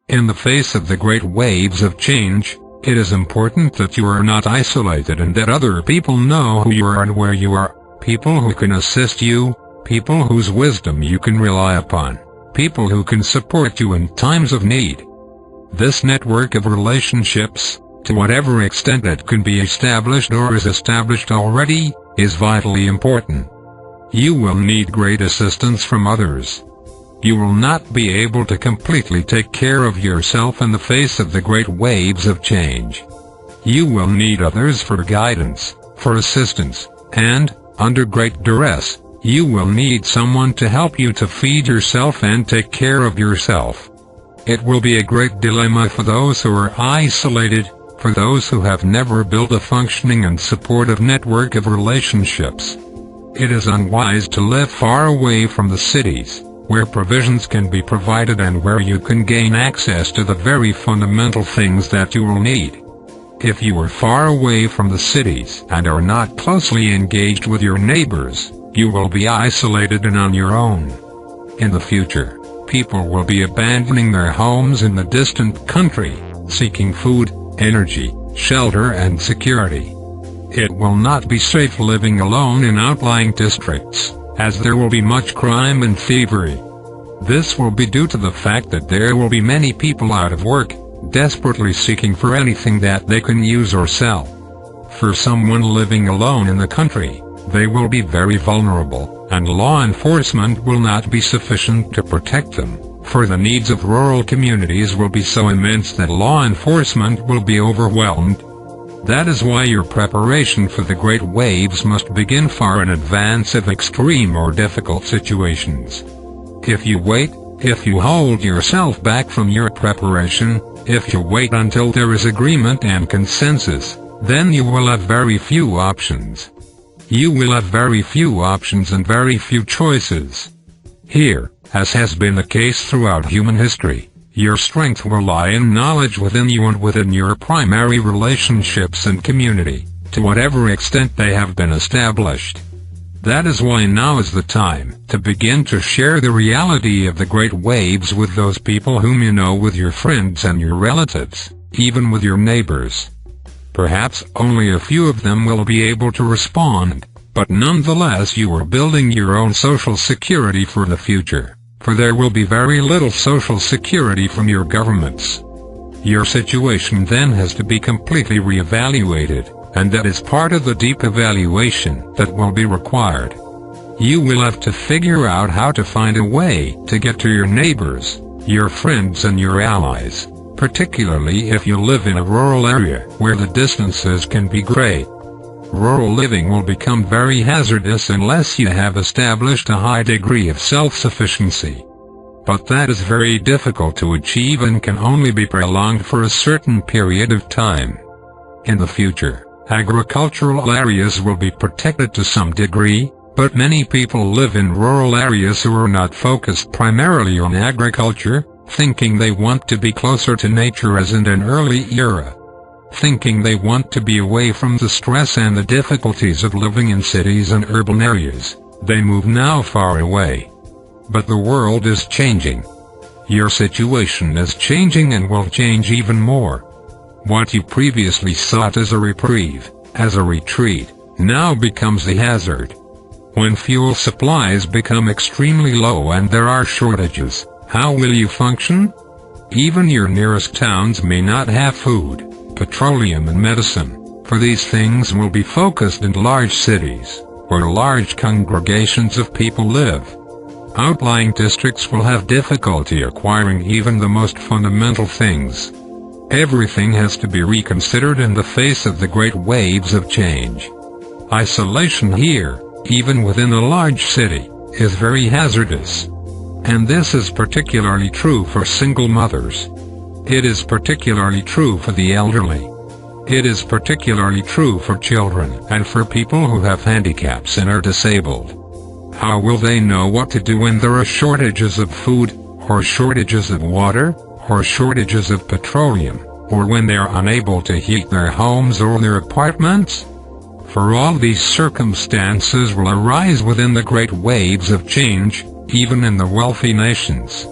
In the face of the great waves of change, it is important that you are not isolated and that other people know who you are and where you are, people who can assist you, people whose wisdom you can rely upon, people who can support you in times of need. This network of relationships, to whatever extent it can be established or is established already, is vitally important. You will need great assistance from others. You will not be able to completely take care of yourself in the face of the great waves of change. You will need others for guidance, for assistance, and, under great duress, you will need someone to help you to feed yourself and take care of yourself. It will be a great dilemma for those who are isolated, for those who have never built a functioning and supportive network of relationships. It is unwise to live far away from the cities, where provisions can be provided and where you can gain access to the very fundamental things that you will need. If you are far away from the cities and are not closely engaged with your neighbors, you will be isolated and on your own. In the future, people will be abandoning their homes in the distant country, seeking food, energy, shelter and security. It will not be safe living alone in outlying districts, as there will be much crime and thievery. This will be due to the fact that there will be many people out of work, desperately seeking for anything that they can use or sell. For someone living alone in the country, they will be very vulnerable, and law enforcement will not be sufficient to protect them, for the needs of rural communities will be so immense that law enforcement will be overwhelmed. That is why your preparation for the great waves must begin far in advance of extreme or difficult situations. If you wait, if you hold yourself back from your preparation, if you wait until there is agreement and consensus, then you will have very few options. You will have very few options and very few choices. Here, as has been the case throughout human history, your strength will lie in knowledge within you and within your primary relationships and community, to whatever extent they have been established. That is why now is the time to begin to share the reality of the great waves with those people whom you know, with your friends and your relatives, even with your neighbors. Perhaps only a few of them will be able to respond, but nonetheless you are building your own social security for the future, for there will be very little social security from your governments. Your situation then has to be completely reevaluated, and that is part of the deep evaluation that will be required. You will have to figure out how to find a way to get to your neighbors, your friends and your allies, particularly if you live in a rural area where the distances can be great. Rural living will become very hazardous unless you have established a high degree of self-sufficiency. But that is very difficult to achieve and can only be prolonged for a certain period of time. In the future, agricultural areas will be protected to some degree, but many people live in rural areas who are not focused primarily on agriculture, thinking they want to be closer to nature as in an early era. Thinking they want to be away from the stress and the difficulties of living in cities and urban areas, they move now far away. But the world is changing. Your situation is changing and will change even more. What you previously sought as a reprieve, as a retreat, now becomes a hazard. When fuel supplies become extremely low and there are shortages, how will you function? Even your nearest towns may not have food, petroleum and medicine, for these things will be focused in large cities, where large congregations of people live. Outlying districts will have difficulty acquiring even the most fundamental things. Everything has to be reconsidered in the face of the great waves of change. Isolation here, even within a large city, is very hazardous. And this is particularly true for single mothers. It is particularly true for the elderly. It is particularly true for children and for people who have handicaps and are disabled. How will they know what to do when there are shortages of food, or shortages of water, or shortages of petroleum, or when they are unable to heat their homes or their apartments? For all these circumstances will arise within the great waves of change, even in the wealthy nations.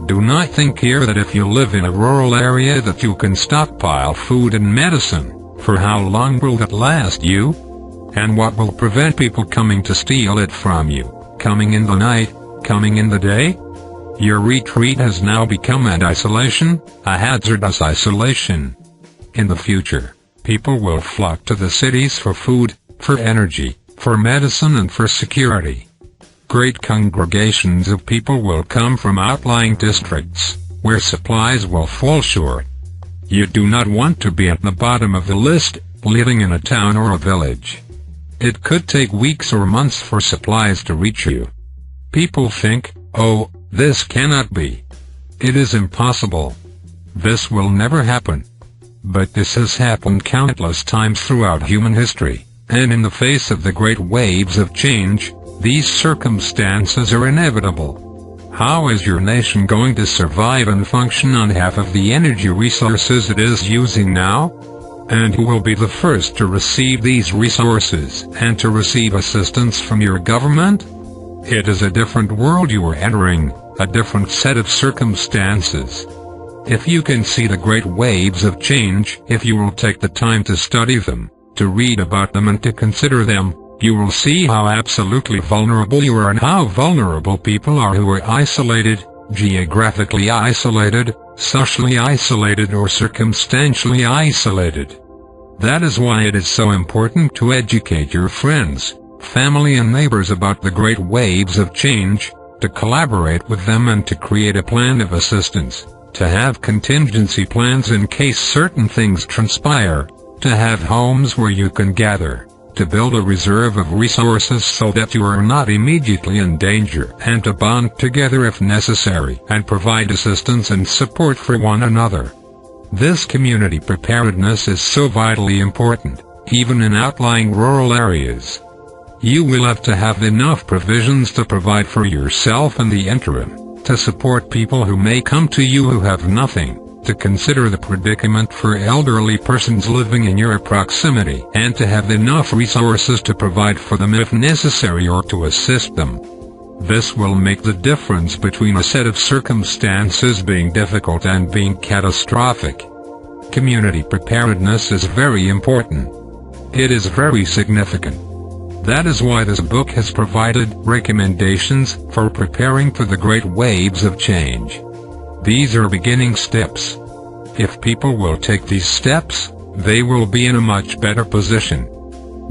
Do not think here that if you live in a rural area that you can stockpile food and medicine. For how long will that last you? And what will prevent people coming to steal it from you? Coming in the night, coming in the day? Your retreat has now become an isolation, a hazardous isolation. In the future, people will flock to the cities for food, for energy, for medicine and for security. Great congregations of people will come from outlying districts, where supplies will fall short. You do not want to be at the bottom of the list, living in a town or a village. It could take weeks or months for supplies to reach you. People think, oh, this cannot be. It is impossible. This will never happen. But this has happened countless times throughout human history, and in the face of the great waves of change, these circumstances are inevitable. How is your nation going to survive and function on half of the energy resources it is using now? And who will be the first to receive these resources and to receive assistance from your government? It is a different world you are entering, a different set of circumstances. If you can see the great waves of change, if you will take the time to study them, to read about them and to consider them, you will see how absolutely vulnerable you are and how vulnerable people are who are isolated, geographically isolated, socially isolated or circumstantially isolated. That is why it is so important to educate your friends, family and neighbors about the great waves of change, to collaborate with them and to create a plan of assistance, to have contingency plans in case certain things transpire, to have homes where you can gather, to build a reserve of resources so that you are not immediately in danger, and to bond together if necessary and provide assistance and support for one another. This community preparedness is so vitally important, even in outlying rural areas. You will have to have enough provisions to provide for yourself in the interim, to support people who may come to you who have nothing, to consider the predicament for elderly persons living in your proximity, and to have enough resources to provide for them if necessary or to assist them. This will make the difference between a set of circumstances being difficult and being catastrophic. Community preparedness is very important. It is very significant. That is why this book has provided recommendations for preparing for the great waves of change. These are beginning steps. If people will take these steps, they will be in a much better position.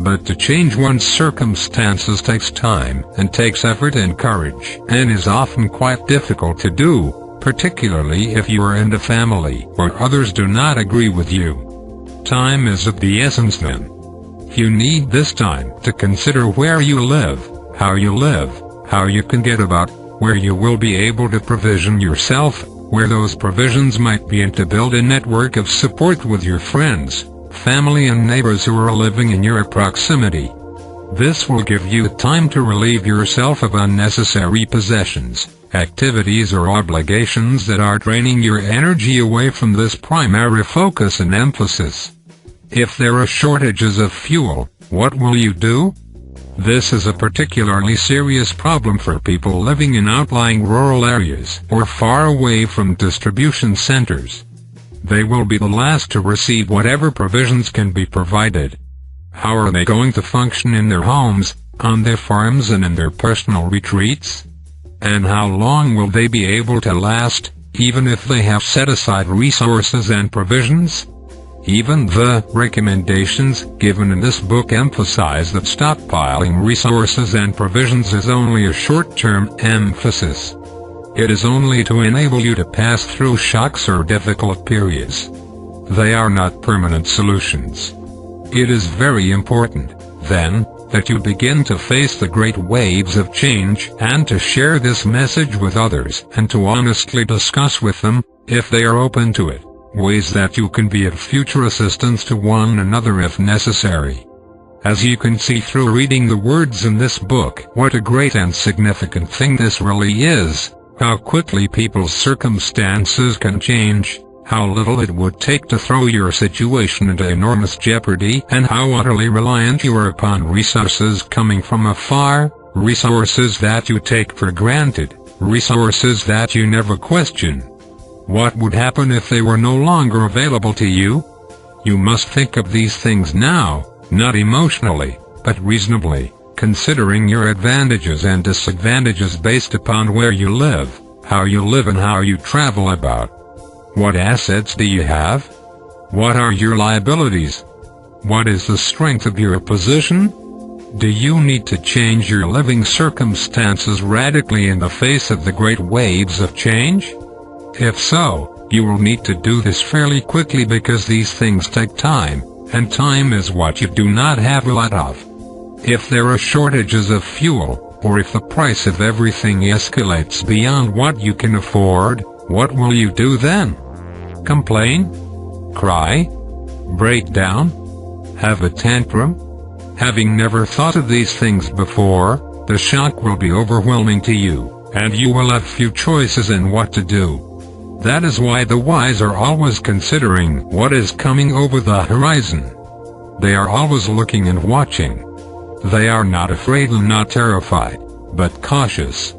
But to change one's circumstances takes time and takes effort and courage, and is often quite difficult to do, particularly if you are in a family where others do not agree with you. Time is of the essence then. You need this time to consider where you live, how you can get about, where you will be able to provision yourself, where those provisions might be, and to build a network of support with your friends, family and neighbors who are living in your proximity. This will give you time to relieve yourself of unnecessary possessions, activities or obligations that are draining your energy away from this primary focus and emphasis. If there are shortages of fuel, what will you do? This is a particularly serious problem for people living in outlying rural areas or far away from distribution centers. They will be the last to receive whatever provisions can be provided. How are they going to function in their homes, on their farms and in their personal retreats? And how long will they be able to last, even if they have set aside resources and provisions? Even the recommendations given in this book emphasize that stockpiling resources and provisions is only a short-term emphasis. It is only to enable you to pass through shocks or difficult periods. They are not permanent solutions. It is very important, then, that you begin to face the great waves of change and to share this message with others and to honestly discuss with them, if they are open to it, ways that you can be of future assistance to one another if necessary. As you can see through reading the words in this book, what a great and significant thing this really is, how quickly people's circumstances can change, how little it would take to throw your situation into enormous jeopardy, and how utterly reliant you are upon resources coming from afar, resources that you take for granted, resources that you never question. What would happen if they were no longer available to you? You must think of these things now, not emotionally, but reasonably, considering your advantages and disadvantages based upon where you live, how you live and how you travel about. What assets do you have? What are your liabilities? What is the strength of your position? Do you need to change your living circumstances radically in the face of the great waves of change? If so, you will need to do this fairly quickly because these things take time, and time is what you do not have a lot of. If there are shortages of fuel, or if the price of everything escalates beyond what you can afford, what will you do then? Complain? Cry? Break down? Have a tantrum? Having never thought of these things before, the shock will be overwhelming to you, and you will have few choices in what to do. That is why the wise are always considering what is coming over the horizon. They are always looking and watching. They are not afraid and not terrified, but cautious.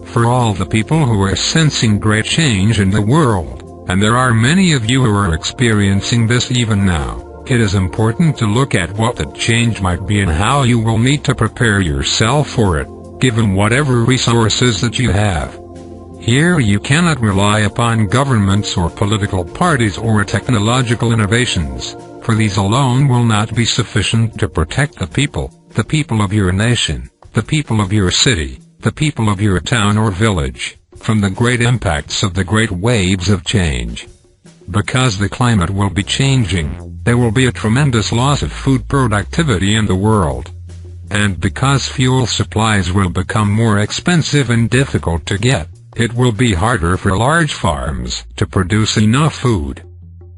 For all the people who are sensing great change in the world, and there are many of you who are experiencing this even now, it is important to look at what the change might be and how you will need to prepare yourself for it, given whatever resources that you have. Here you cannot rely upon governments or political parties or technological innovations, for these alone will not be sufficient to protect the people of your nation, the people of your city, the people of your town or village, from the great impacts of the great waves of change. Because the climate will be changing, there will be a tremendous loss of food productivity in the world. And because fuel supplies will become more expensive and difficult to get, it will be harder for large farms to produce enough food.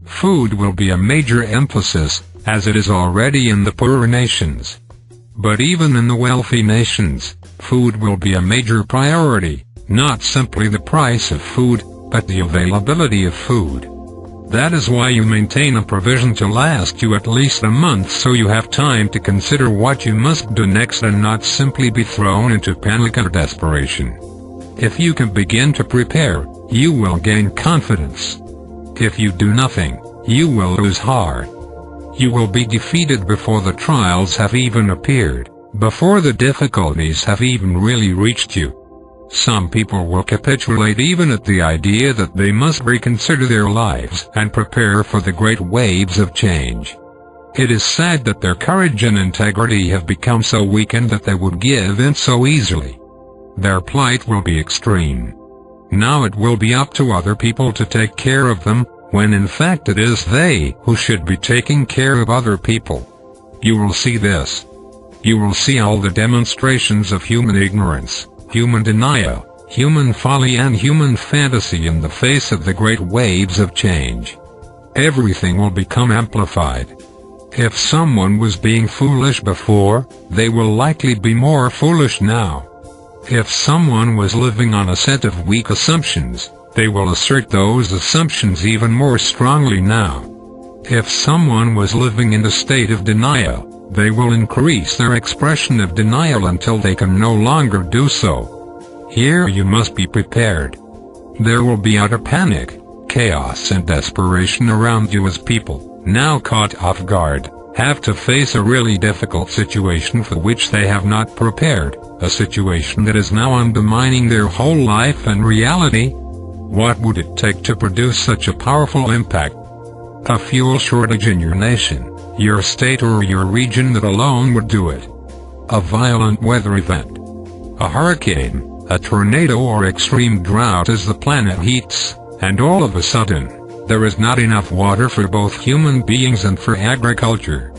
Food will be a major emphasis, as it is already in the poorer nations. But even in the wealthy nations, food will be a major priority, not simply the price of food, but the availability of food. That is why you maintain a provision to last you at least a month, so you have time to consider what you must do next and not simply be thrown into panic or desperation. If you can begin to prepare, you will gain confidence. If you do nothing, you will lose heart. You will be defeated before the trials have even appeared, before the difficulties have even really reached you. Some people will capitulate even at the idea that they must reconsider their lives and prepare for the great waves of change. It is said that their courage and integrity have become so weakened that they would give in so easily. Their plight will be extreme. Now it will be up to other people to take care of them, when in fact it is they who should be taking care of other people. You will see this. You will see all the demonstrations of human ignorance, human denial, human folly and human fantasy in the face of the great waves of change. Everything will become amplified. If someone was being foolish before, they will likely be more foolish now. If someone was living on a set of weak assumptions, they will assert those assumptions even more strongly now. If someone was living in a state of denial, they will increase their expression of denial until they can no longer do so. Here you must be prepared. There will be utter panic, chaos and desperation around you as people, now caught off guard, have to face a really difficult situation for which they have not prepared, a situation that is now undermining their whole life and reality. What would it take to produce such a powerful impact? A fuel shortage in your nation, your state or your region that alone would do it. A violent weather event. A hurricane, a tornado or extreme drought as the planet heats, and all of a sudden, there is not enough water for both human beings and for agriculture.